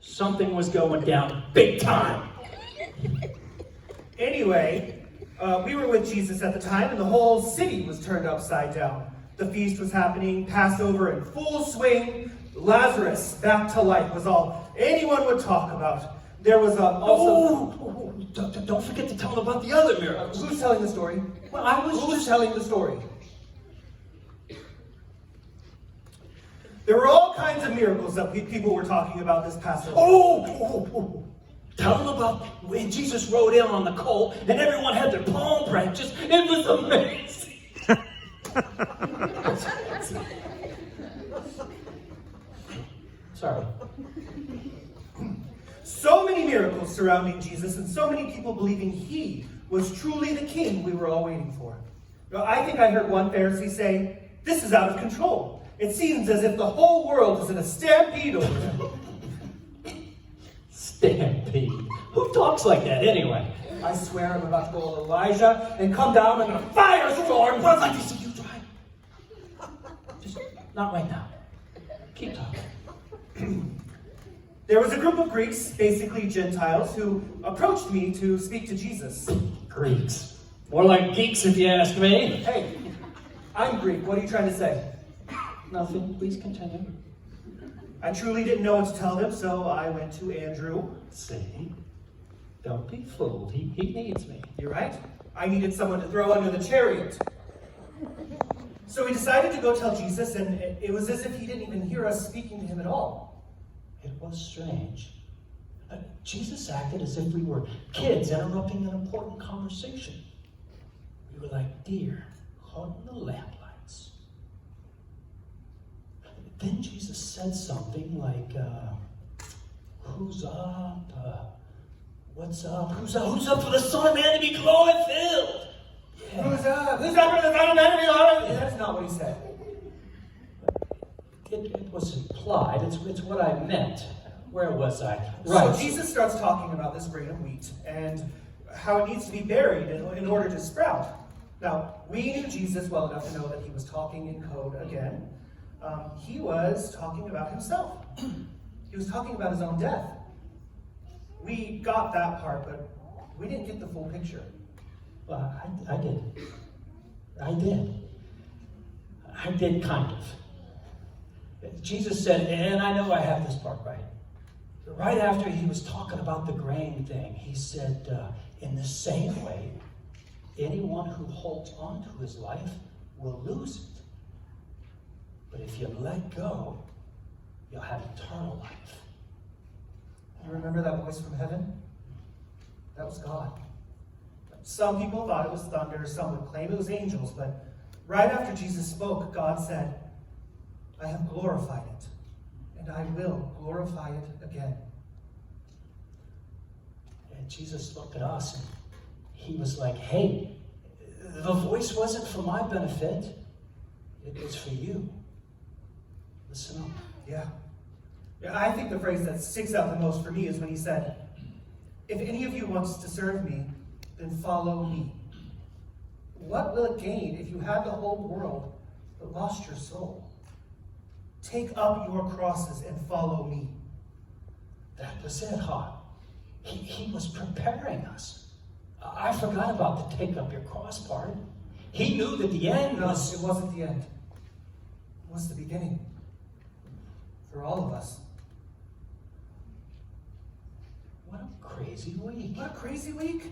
Something was going down big time. Anyway, we were with Jesus at the time, and the whole city was turned upside down. The feast was happening, Passover in full swing. Lazarus back to life was all anyone would talk about. There was also... Don't forget to tell them about the other miracles. Who's telling the story? Well, Who's telling the story? There were all kinds of miracles that people were talking about this Passover. Tell them about when Jesus rode in on the colt and everyone had their palm branches. It was amazing. Sorry. So many miracles surrounding Jesus, and so many people believing he was truly the king we were all waiting for. Now, I think I heard one Pharisee say, "This is out of control. It seems as if the whole world is in a stampede over him." Stampede? Who talks like that anyway? I swear I'm about to go all Elijah and come down in a firestorm. What I'd like to see you try. Just not right now. Keep talking. There was a group of Greeks, basically Gentiles, who approached me to speak to Jesus. Greeks. More like geeks if you ask me. Hey, I'm Greek. What are you trying to say? Nothing. Please continue. I truly didn't know what to tell them, so I went to Andrew. See? Don't be fooled. He needs me. You're right. I needed someone to throw under the chariot. So we decided to go tell Jesus, and it was as if he didn't even hear us speaking to him at all. It was strange. Jesus acted as if we were kids interrupting an important conversation. We were like deer caught in the lamplights. Then Jesus said something like, who's up? What's up? Who's up for the Son of Man to be glory-filled? Yeah. Who's up? Who's up for the Son of Man to be glory-filled? That's not what he said. It was implied. It's what I meant. Where was I? Right. So Jesus starts talking about this grain of wheat and how it needs to be buried in order to sprout. Now, we knew Jesus well enough to know that he was talking in code again. He was talking about himself. He was talking about his own death. We got that part, but we didn't get the full picture. Well, I did. I did kind of. Jesus said, and I know I have this part right. Right after he was talking about the grain thing, he said, in the same way, anyone who holds on to his life will lose it. But if you let go, you'll have eternal life. You remember that voice from heaven? That was God. Some people thought it was thunder, some would claim it was angels, but right after Jesus spoke, God said, "I have glorified it, and I will glorify it again." And Jesus looked at us, and he was like, hey, the voice wasn't for my benefit. It was for you. Listen up. Yeah, I think the phrase that sticks out the most for me is when he said, "If any of you wants to serve me, then follow me. What will it gain if you had the whole world but lost your soul? Take up your crosses and follow me." That was it, huh? He was preparing us. I forgot about the take up your cross part. He knew that the end was... It wasn't the end. It was the beginning. For all of us. What a crazy week. What a crazy week.